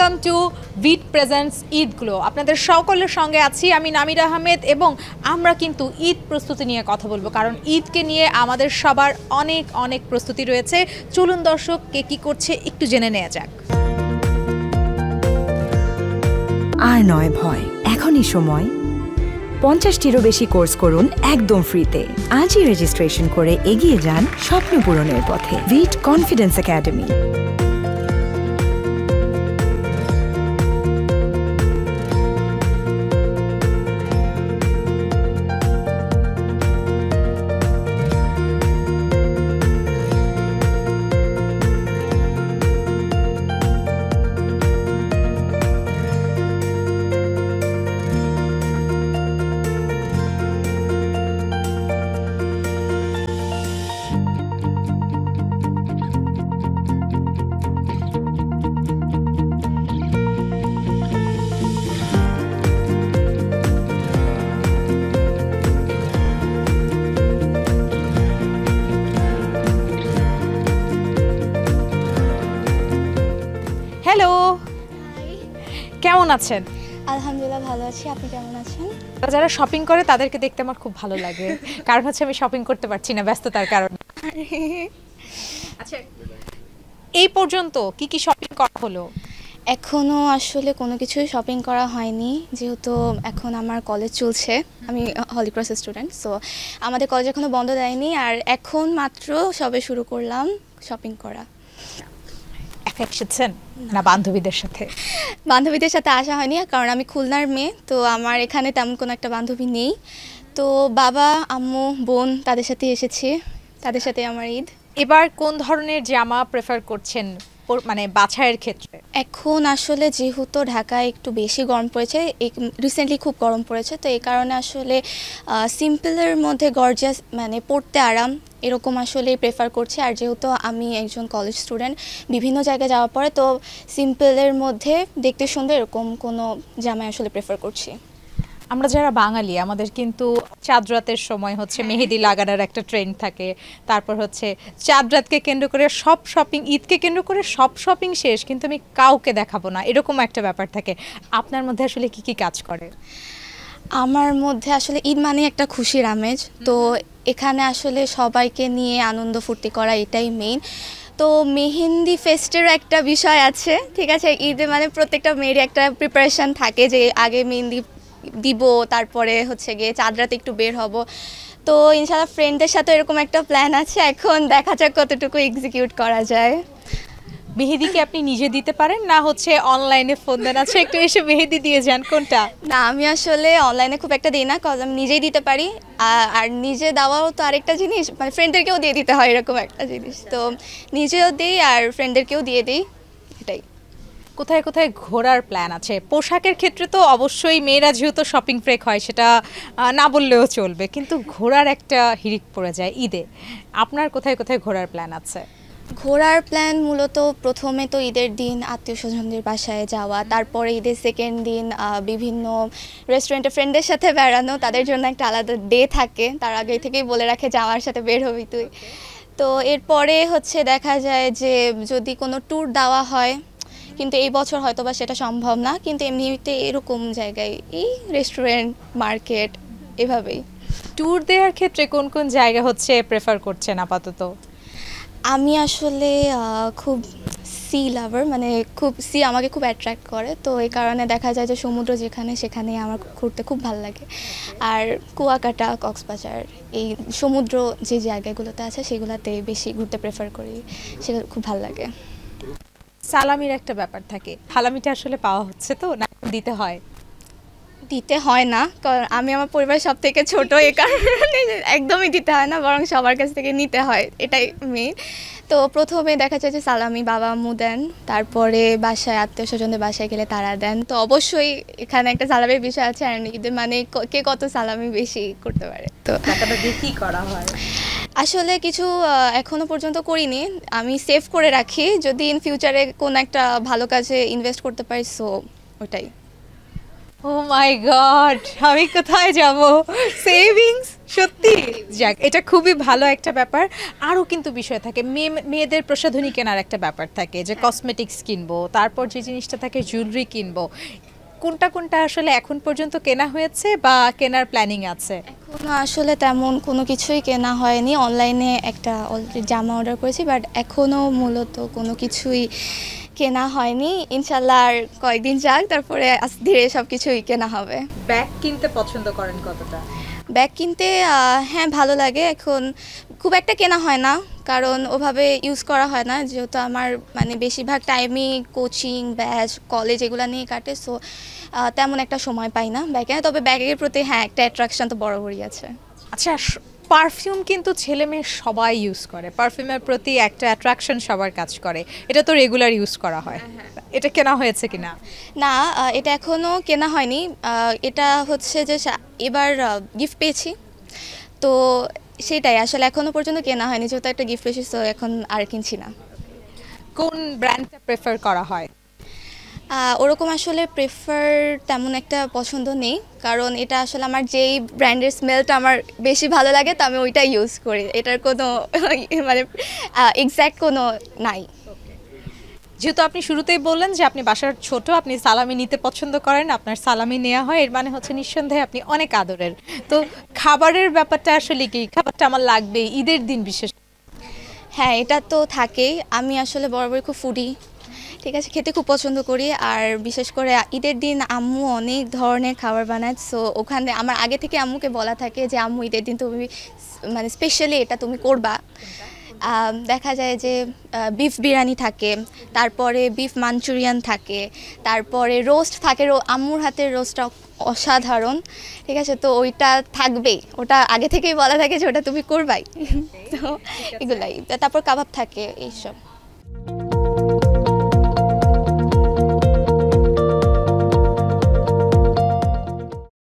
Welcome to Veet presents Eid glow. আপনাদের সকলের সঙ্গে আছি আমি নামির আহমেদ এবং আমরা কিন্তু ঈদ প্রস্তুতি নিয়ে কথা বলবো, কারণ ঈদকে নিয়ে আমাদের সবার অনেক অনেক প্রস্তুতি রয়েছে। চলুন দর্শক, কে কী করছে একটু জেনে নেওয়া যাক। আর নয় ভয়, এখনই সময়। 50টিরও বেশি কোর্স করুন একদম ফ্রিতে। আজই রেজিস্ট্রেশন করে এগিয়ে যান স্বপ্ন পূরণের পথে। ভিট কনফিডেন্স একাডেমি। হ্যালো, কেমন আছেন? আলহামদুলিল্লাহ ভালো আছি। আপনি কেমন আছেন? যারা শপিং করে তাদেরকে দেখতে আমার খুব ভালো লাগে, কারণ হচ্ছে আমি শপিং করতে পারছি না ব্যস্ততার কারণে। আচ্ছা, এই পর্যন্ত কি কি শপিং করা হলো? এখনও আসলে কোনো কিছুই শপিং করা হয়নি, যেহেতু এখন আমার কলেজ চলছে। আমি হলিক্রস স্টুডেন্ট, সো আমাদের কলেজ এখনও বন্ধ দেয়নি, আর এখন মাত্র সবে শুরু করলাম শপিং করা। একা এসেছেন না বান্ধবীদের সাথে? বান্ধবীদের সাথে আসা হয়নি, কারণ আমি খুলনার মেয়ে, তো আমার এখানে তেমন কোনো একটা বান্ধবী নেই। তো বাবা, আম্মু, বোন তাদের সাথে এসেছি, তাদের সাথে আমার ঈদ। এবার কোন ধরনের জামা প্রেফার করছেন মানে বাছাইয়ের ক্ষেত্রে? এখন আসলে যেহেতু ঢাকায় একটু বেশি গরম পড়েছে, রিসেন্টলি খুব গরম পড়েছে, তো এই কারণে আসলে সিম্পলের মধ্যে গর্জিয়াস মানে পরতে আরাম এরকম আসলে প্রেফার করছি। আর যেহেতু আমি একজন কলেজ স্টুডেন্ট, বিভিন্ন জায়গায় যাওয়ার পরে তো সিম্পলের মধ্যে দেখতে সুন্দর এরকম কোনো জামাই আসলে প্রেফার করছি। আমরা যারা বাঙালি, আমাদের কিন্তু চাঁদ রাতের সময় হচ্ছে মেহেদি লাগানোর একটা ট্রেন্ড থাকে, তারপর হচ্ছে চাঁদ রাতকে কেন্দ্র করে সব শপিং, ঈদকে কেন্দ্র করে সব শপিং শেষ, কিন্তু আমি কাউকে দেখাবো না, এরকম একটা ব্যাপার থাকে। আপনার মধ্যে আসলে কি কি কাজ করে? আমার মধ্যে আসলে ঈদ মানে একটা খুশির আমেজ, তো এখানে আসলে সবাইকে নিয়ে আনন্দ ফুর্তি করা এটাই মেইন। তো মেহেন্দি ফেস্টেরও একটা বিষয় আছে, ঠিক আছে। ঈদে মানে প্রত্যেকটা মেয়েরই একটা প্রিপারেশান থাকে যে আগে মেহেন্দি দিব, তারপরে হচ্ছে গিয়ে চাঁদ রাতে একটু বের হব। তো ইনশাআল্লাহ ফ্রেন্ডদের সাথে এরকম একটা প্ল্যান আছে, এখন দেখা যাক কতটুকু এক্সিকিউট করা যায়। মেহেদি কি আপনি নিজে দিতে পারেন, না হচ্ছে অনলাইনে ফোন দেন আছে একটু এসে মেহেদি দিয়ে যান, কোনটা? না, আমি আসলে অনলাইনে খুব একটা দিই না, কারণ আমি নিজেই দিতে পারি। আর নিজে দেওয়াও তো আরেকটা জিনিস, মানে ফ্রেন্ডদেরকেও দিয়ে দিতে হয়, এরকম একটা জিনিস। তো নিজেও দিই আর ফ্রেন্ডদেরকেও দিয়ে দিই, এটাই। কোথায় কোথায় ঘোরার প্ল্যান আছে? পোশাকের ক্ষেত্রে তো অবশ্যই মেয়েরা যেহেতু শপিং ফ্রেক হয়, সেটা না বললেও চলবে, কিন্তু ঘোরার একটা হিড়িক পড়ে যায় ঈদে। আপনার কোথায় কোথায় ঘোরার প্ল্যান আছে? ঘোরার প্ল্যান মূলত প্রথমে তো ঈদের দিন আত্মীয় স্বজনদের বাসায় যাওয়া, তারপরে ঈদের সেকেন্ড দিন বিভিন্ন রেস্টুরেন্টে ফ্রেন্ডদের সাথে বেড়ানো। তাদের জন্য একটা আলাদা ডে থাকে, তার আগে থেকেই বলে রাখে যে আমার সাথে বের হবি তুই। তো এরপরে হচ্ছে দেখা যায় যে যদি কোনো ট্যুর দেওয়া হয়, কিন্তু এই বছর হয়তো বা সেটা সম্ভব না, কিন্তু এমনিতে এরকম জায়গায় এই রেস্টুরেন্ট, মার্কেট, এভাবেই। ট্যুর দেওয়ার ক্ষেত্রে কোন কোন জায়গা হচ্ছে প্রেফার করছেন আপাতত? আমি আসলে খুব সি লাভার, মানে খুব সি আমাকে খুব অ্যাট্রাক্ট করে, তো এই কারণে দেখা যায় যে সমুদ্র যেখানে সেখানে আমার ঘুরতে খুব ভালো লাগে। আর কুয়াকাটা, কক্সবাজার, এই সমুদ্র যে জায়গাগুলোতে আছে সেগুলোতে বেশি ঘুরতে প্রেফার করি, সেগুলো খুব ভালো লাগে। সালামির একটা ব্যাপার থাকে, সালামিটা আসলে পাওয়া হচ্ছে তো না দিতে হয়? দিতে হয় না, কারণ আমি আমার পরিবারের সব থেকে ছোট, এই কারণে একদমই দিতে হয় না, বরং সবার কাছ থেকে নিতে হয়, এটাই মেইন। তো প্রথমে দেখা যায় যে সালামি বাবা আম্মু দেন, তারপরে বাসায় আত্মীয় স্বজনদের বাসায় গেলে তারা দেন। তো অবশ্যই এখানে একটা সালামির বিষয় আছে, আর ঈদের মানে কে কত সালামি বেশি করতে পারে। তো টাকাটা দিয়ে কি করা হয়? আসলে কিছু এখনো পর্যন্ত করিনি, আমি সেভ করে রাখি, যদি ইন ফিউচারে কোনো একটা ভালো কাজে ইনভেস্ট করতে পারি, সো ওটাই। ও মাই গড, আমি কোথায় যাব? সেভিংস সত্যি? যাক, এটা খুবই ভালো একটা ব্যাপার। আরও কিন্তু বিষয় থাকে, মেয়েদের প্রসাধনী কেনার একটা ব্যাপার থাকে, যে কসমেটিক্স কিনবো, তারপর যে জিনিসটা থাকে জুয়েলারি কিনবো। কোনটা কোনটা আসলে এখন পর্যন্ত কেনা হয়েছে বা কেনার প্ল্যানিং আছে? এখনো আসলে তেমন কোনো কিছুই কেনা হয়নি। অনলাইনে একটা অলরেডি জামা অর্ডার করেছি, বাট এখনও মূলত কোনো কিছুই কেনা হয়নি। ইনশাল্লাহ আর কয়েকদিন যাক, তারপরে আস্তে ধীরে সব কিছুই কেনা হবে। ব্যাগ কিনতে পছন্দ করেন কতটা? ব্যাগ কিনতে হ্যাঁ ভালো লাগে। এখন খুব একটা কেনা হয় না, কারণ ওভাবে ইউজ করা হয় না, যেহেতু আমার মানে বেশিরভাগ টাইমই কোচিং, ব্যাচ, কলেজ এগুলো নিয়ে কাটে। সো তেমন একটা সময় পাই না ব্যাগে। তবে ব্যাগের প্রতি হ্যাঁ একটা অ্যাট্রাকশন তো বরাবরই আছে। আচ্ছা, পারফিউম কিন্তু ছেলে মেয়ে সবাই ইউজ করে, পারফিউমের প্রতি একটা অ্যাট্রাকশন সবার কাজ করে, এটা তো রেগুলার ইউজ করা হয়, এটা কেনা হয়েছে কিনা? না, এটা এখনও কেনা হয়নি। এটা হচ্ছে যে এবার গিফট পেয়েছি, তো সেটাই আসলে এখনও পর্যন্ত কেনা হয়নি, যেহেতু একটা গিফট পেয়েছি, তো এখন আর কিনছি না। কোন ব্র্যান্ডটা প্রেফার করা হয়? ওরকম আসলে প্রেফার তেমন একটা পছন্দ নেই, কারণ এটা আসলে আমার যেই ব্র্যান্ডের স্মেলটা আমার বেশি ভালো লাগে, তো আমি ওইটাই ইউজ করি। এটার কোনো মানে এক্স্যাক্ট কোনো নাই। যেহেতু আপনি শুরুতেই বললেন যে আপনি বাসার ছোট, আপনি সালামি নিতে পছন্দ করেন, আপনার সালামি নেওয়া হয়, এর মানে হচ্ছে নিঃসন্দেহে আপনি অনেক আদরের। তো খাবারের ব্যাপারটা আসলে কি, খাবারটা আমার লাগবে ঈদের দিন বিশেষ? হ্যাঁ, এটা তো থাকেই। আমি আসলে বরাবরই খুব ফুডি, ঠিক আছে, খেতে খুব পছন্দ করি। আর বিশেষ করে ঈদের দিন আম্মু অনেক ধরনের খাবার বানায়। সো ওখানে আমার আগে থেকে আম্মুকে বলা থাকে যে আম্মু ঈদের দিন তুমি মানে স্পেশালি এটা তুমি করবা। দেখা যায় যে বিফ বিরিয়ানি থাকে, তারপরে বিফ মাঞ্চুরিয়ান থাকে, তারপরে রোস্ট থাকে। আম্মুর হাতের রোস্টটা অসাধারণ, ঠিক আছে, তো ওইটা থাকবেই, ওটা আগে থেকেই বলা থাকে যে ওটা তুমি করবাই। তো এগুলাই, তারপর কাবাব থাকে, এইসব।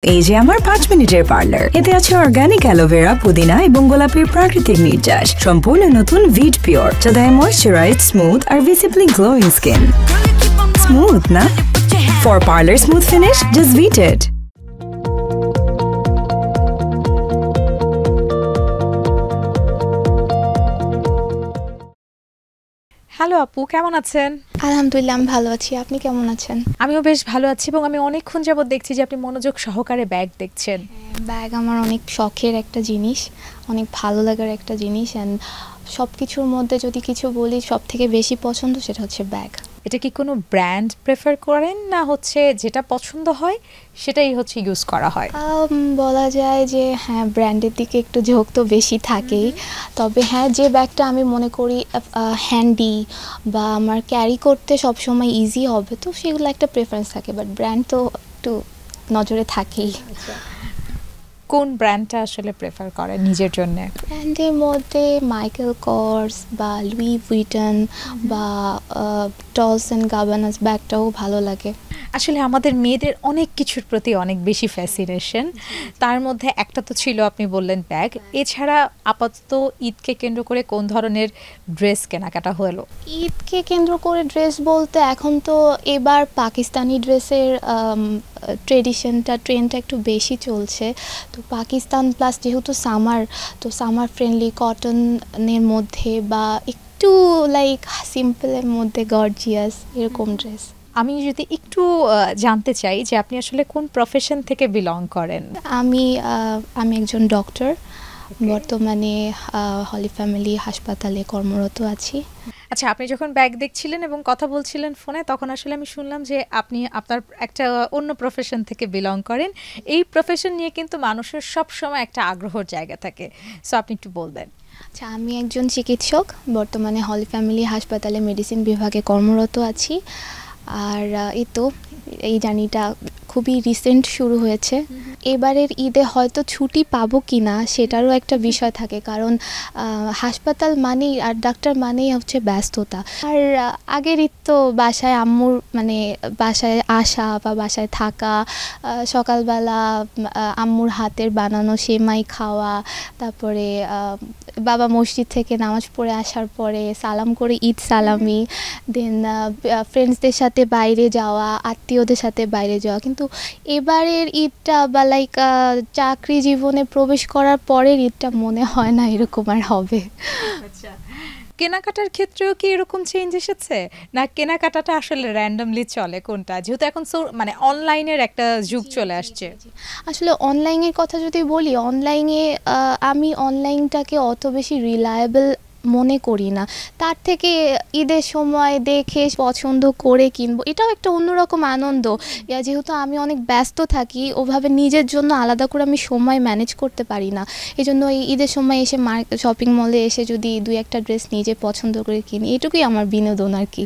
এই যে আমার 5 মিনিটের পার্লার, এতে আছে অর্গানিক অ্যালোভেরা, পুদিনা এবং গোলাপের প্রাকৃতিক নির্যাস, সম্পূর্ণ নতুন ভিট পিওর, যা দেয় ময়শ্চারাইজড, স্মুথ আর ভিজিবলি গ্লোয়িং স্কিন। স্মুথ না? For parlour smooth finish, just Veet it. Hello আপু, কেমন আছেন? আলহামদুলিল্লাহ, আমি ভালো আছি। আপনি কেমন আছেন? আমিও বেশ ভালো আছি, এবং আমি অনেকক্ষণ যাবত দেখছি যে আপনি মনোযোগ সহকারে ব্যাগ দেখছেন। ব্যাগ আমার অনেক শখের একটা জিনিস, অনেক ভালো লাগার একটা জিনিস। অ্যান্ড সব কিছুর মধ্যে যদি কিছু বলি, সব থেকে বেশি পছন্দ সেটা হচ্ছে ব্যাগ। এটা কি কোনো ব্র্যান্ড প্রেফার করেন, না হচ্ছে যেটা পছন্দ হয় সেটাই হচ্ছে ইউজ করা হয়? বলা যায় যে হ্যাঁ, ব্র্যান্ডের দিকে একটু ঝোঁক তো বেশি থাকেই। তবে হ্যাঁ, যে ব্যাগটা আমি মনে করি হ্যান্ডি বা আমার ক্যারি করতে সবসময় ইজি হবে, তো সেগুলো একটা প্রেফারেন্স থাকে। বাট ব্র্যান্ড তো একটু নজরে থাকেই। কোন ব্র্যান্ডটা আসলে প্রেফার করেন নিজের জন্য? ব্র্যান্ডের মধ্যে মাইকেল কর্স বা লুই ভুইটন বা ডলস অ্যান্ড গাবানাস ব্যাগটাও ভালো লাগে। আসলে আমাদের মেয়েদের অনেক কিছুর প্রতি অনেক বেশি ফ্যাসিনেশন, তার মধ্যে একটা তো ছিল আপনি বললেন ব্যাগ। এছাড়া আপাতত ঈদকে কেন্দ্র করে কোন ধরনের ড্রেস কেনাকাটা হলো? ঈদকে কেন্দ্র করে ড্রেস বলতে এখন তো এবার পাকিস্তানি ড্রেসের ট্রেন্ডটা একটু বেশি চলছে। তো পাকিস্তান প্লাস যেহেতু সামার, তো সামার ফ্রেন্ডলি কটনের মধ্যে বা একটু লাইক সিম্পলের মধ্যে গর্জিয়াস এরকম ড্রেস। আমি যদি একটু জানতে চাই যে আপনি আসলে কোন প্রফেশন থেকে বিলং করেন? আমি একজন ডক্টর, বর্তমানে হলি ফ্যামিলি হাসপাতালে কর্মরত আছি। আচ্ছা, আপনি যখন ব্যাগ দেখছিলেন এবং কথা বলছিলেন ফোনে, তখন আসলে আমি শুনলাম যে আপনি আপনার একটা অন্য প্রফেশন থেকে বিলং করেন। এই প্রফেশন নিয়ে কিন্তু মানুষের সব সময় একটা আগ্রহের জায়গা থাকে, সো আপনি একটু বলবেন। আচ্ছা, আমি একজন চিকিৎসক, বর্তমানে হলি ফ্যামিলি হাসপাতালে মেডিসিন বিভাগে কর্মরত আছি। আর এই জার্নিটা খুবই রিসেন্ট শুরু হয়েছে। এবারের ঈদে হয়তো ছুটি পাবো কি না সেটারও একটা বিষয় থাকে, কারণ হাসপাতাল মানেই আর ডাক্তার মানেই হচ্ছে ব্যস্ততা। আর আগের ঈদ তো বাসায় আম্মুর মানে বাসায় আসা বা বাসায় থাকা, সকালবেলা আম্মুর হাতের বানানো সেমাই খাওয়া, তারপরে বাবা মসজিদ থেকে নামাজ পড়ে আসার পরে সালাম করে ঈদ সালামি, দেন ফ্রেন্ডসদের সাথে বাইরে যাওয়া, আত্মীয়দের সাথে বাইরে যাওয়া। কিন্তু এবারের ঈদটা বা লাইক চাকরি জীবনে প্রবেশ করার পরের ঈদটা মনে হয় না এরকম আর হবে। আচ্ছা, কেনাকাটার ক্ষেত্রেও কি এরকম চেঞ্জ এসেছে, না কেনাকাটাটা আসলে র্যান্ডমলি চলে কোনটা, যেহেতু এখন মানে অনলাইনের একটা যুগ চলে আসছে? আসলে অনলাইনের কথা যদি বলি, অনলাইনে আমি অনলাইনটাকে অত বেশি রিলায়েবল মনে করি না। তার থেকে ঈদের সময় দেখে পছন্দ করে কিনবো, এটাও একটা অন্যরকম আনন্দ। যেহেতু আমি অনেক ব্যস্ত থাকি, ওভাবে নিজের জন্য আলাদা করে আমি সময় ম্যানেজ করতে পারি না। এই জন্য এই ঈদের সময় এসে শপিং মলে এসে যদি দুই একটা ড্রেস নিজে পছন্দ করে কিনি, এটুকুই আমার বিনোদন আর কি।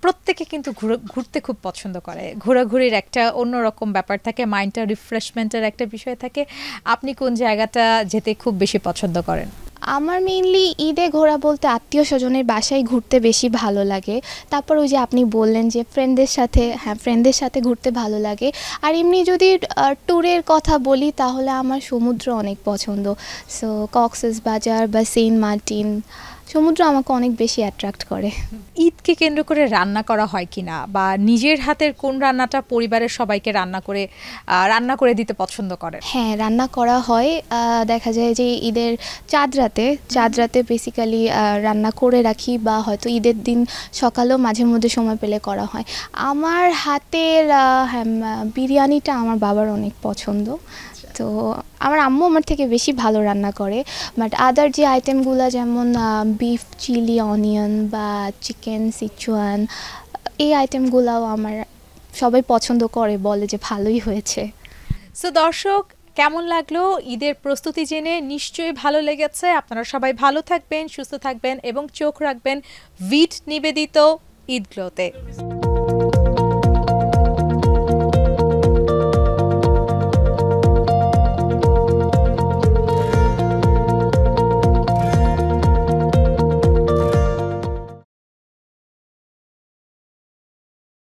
প্রত্যেকে কিন্তু ঘুরতে খুব পছন্দ করে, ঘোরাঘুরির একটা অন্যরকম ব্যাপার থাকে, মাইন্ডটা রিফ্রেশমেন্টের একটা বিষয় থাকে। আপনি কোন জায়গাটা যেতে খুব বেশি পছন্দ করেন? আমার মেইনলি ঈদে ঘোরা বলতে আত্মীয় স্বজনের বাসায় ঘুরতে বেশি ভালো লাগে। তারপর ওই যে আপনি বললেন যে ফ্রেন্ডদের সাথে, হ্যাঁ ফ্রেন্ডদের সাথে ঘুরতে ভালো লাগে। আর এমনি যদি ট্যুরের কথা বলি তাহলে আমার সমুদ্র অনেক পছন্দ। সো কক্সবাজার বা সেন্ট মার্টিন, সমুদ্র আমাকে অনেক বেশি অ্যাট্রাক্ট করে। ঈদকে কেন্দ্র করে রান্না করা হয় কিনা, বা নিজের হাতের কোন রান্নাটা পরিবারের সবাইকে রান্না করে দিতে পছন্দ করেন? হ্যাঁ, রান্না করা হয়। দেখা যায় যে ঈদের চাঁদ রাতে বেসিক্যালি রান্না করে রাখি, বা হয়তো ঈদের দিন সকালেও মাঝে মধ্যে সময় পেলে করা হয়। আমার হাতের বিরিয়ানিটা আমার বাবার অনেক পছন্দ। তো আমার আম্মু আমার থেকে বেশি ভালো রান্না করে, বাট আদার যে আইটেমগুলো যেমন বিফ চিলি অনিয়ন বা চিকেন সিচুয়ান, এই আইটেমগুলোও আমার সবাই পছন্দ করে, বলে যে ভালোই হয়েছে। সো দর্শক, কেমন লাগলো ঈদের প্রস্তুতি জেনে? নিশ্চয়ই ভালো লেগেছে। আপনারা সবাই ভালো থাকবেন, সুস্থ থাকবেন এবং চোখ রাখবেন ভিট নিবেদিত ঈদ গ্লোতে।